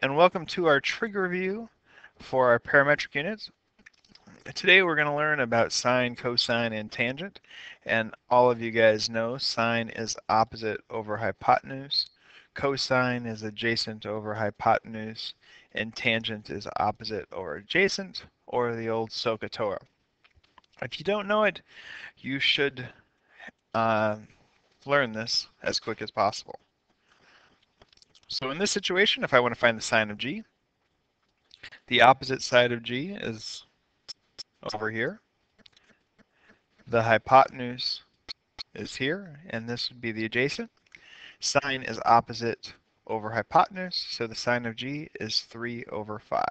and welcome to our trig review for our parametric units. Today we're going to learn about sine, cosine, and tangent. And all of you guys know sine is opposite over hypotenuse, cosine is adjacent over hypotenuse, and tangent is opposite over adjacent, or the old SOHCAHTOA. If you don't know it, you should learn this as quick as possible. So in this situation, if I want to find the sine of G, the opposite side of G is over here. The hypotenuse is here, and this would be the adjacent. Sine is opposite over hypotenuse, so the sine of G is 3 over 5.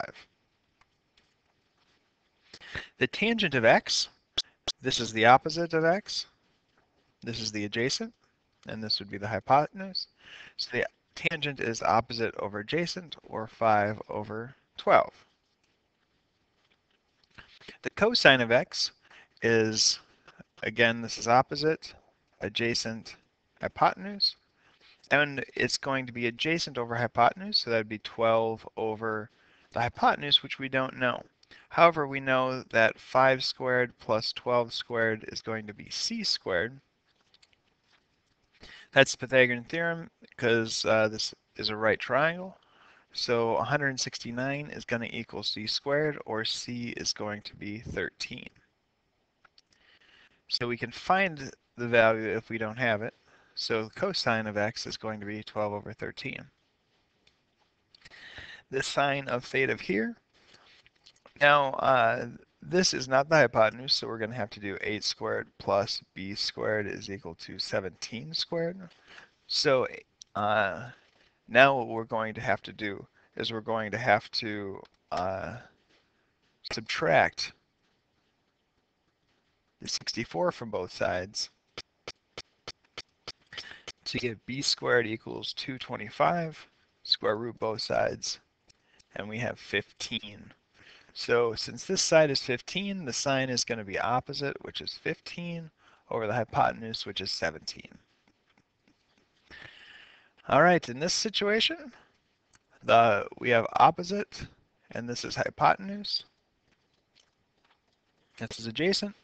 The tangent of x, this is the opposite of x, this is the adjacent, and this would be the hypotenuse. So the tangent is opposite over adjacent, or 5 over 12. The cosine of x is, again, this is opposite, adjacent, hypotenuse, and it's going to be adjacent over hypotenuse, so that would be 12 over the hypotenuse, which we don't know. However, we know that 5 squared plus 12 squared is going to be c squared. That's the Pythagorean theorem because this is a right triangle. So 169 is going to equal c squared, or c is going to be 13. So we can find the value if we don't have it. So cosine of x is going to be 12 over 13. The sine of theta here. Now, this is not the hypotenuse, so we're going to have to do 8 squared plus b squared is equal to 17 squared. So now what we're going to have to do is we're going to have to subtract the 64 from both sides to get b squared equals 225, square root both sides, and we have 15. So since this side is 15, the sine is going to be opposite, which is 15, over the hypotenuse, which is 17. All right, in this situation, we have opposite, and this is hypotenuse. This is adjacent.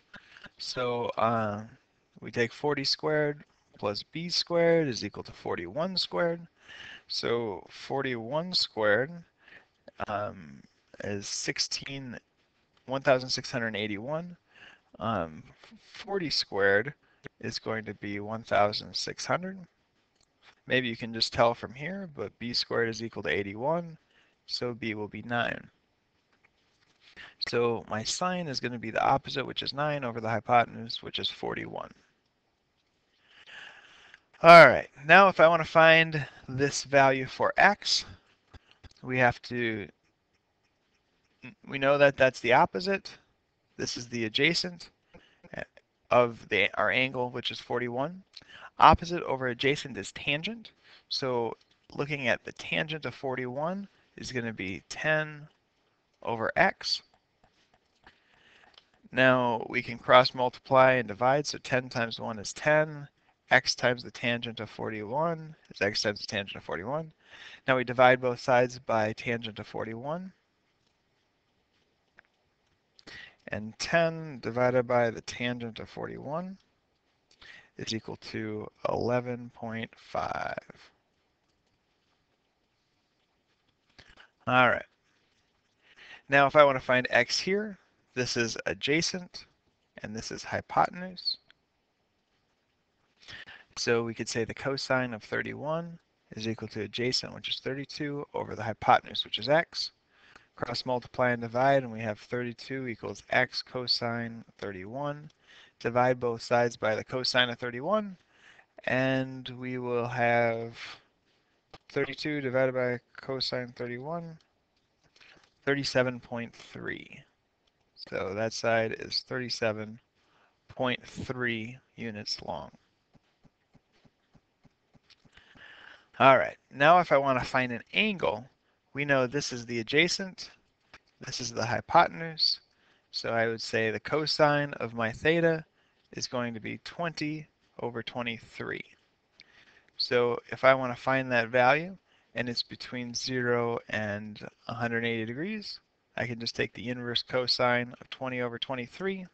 So we take 40 squared plus b squared is equal to 41 squared. So 41 squared is 1,681. 40 squared is going to be 1,600. Maybe you can just tell from here, but b squared is equal to 81, so b will be 9. So my sine is going to be the opposite, which is 9, over the hypotenuse, which is 41. All right, now if I want to find this value for x, we know that that's the opposite. This is the adjacent of our angle, which is 41. Opposite over adjacent is tangent. So looking at the tangent of 41 is going to be 10 over x. Now we can cross multiply and divide, so 10 times 1 is 10. X times the tangent of 41 is x times the tangent of 41. Now we divide both sides by tangent of 41. And 10 divided by the tangent of 41 is equal to 11.5. All right. Now if I want to find x here, this is adjacent and this is hypotenuse. So we could say the cosine of 31 is equal to adjacent, which is 32, over the hypotenuse, which is x. Cross multiply and divide, and we have 32 equals x cosine 31. Divide both sides by the cosine of 31, and we will have 32 divided by cosine 31, 37.3. So that side is 37.3 units long. All right, now if I want to find an angle, we know this is the adjacent, this is the hypotenuse, so I would say the cosine of my theta is going to be 20 over 23. So if I want to find that value, and it's between 0 and 180 degrees, I can just take the inverse cosine of 20 over 23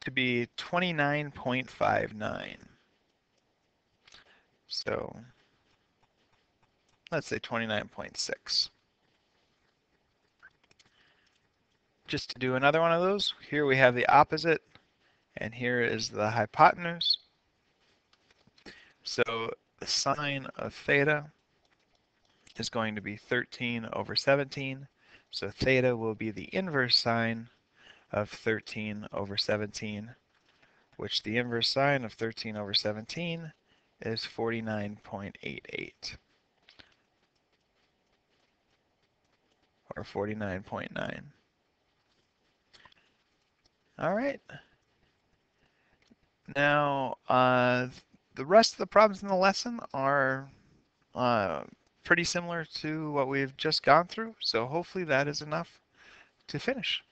to be 29.59. So let's say 29.6. Just to do another one of those, here we have the opposite, and here is the hypotenuse. So the sine of theta is going to be 13 over 17. So theta will be the inverse sine of 13 over 17, which the inverse sine of 13 over 17 is 49.88, or 49.9. All right. Now, the rest of the problems in the lesson are uh, pretty similar to what we've just gone through, so hopefully that is enough to finish.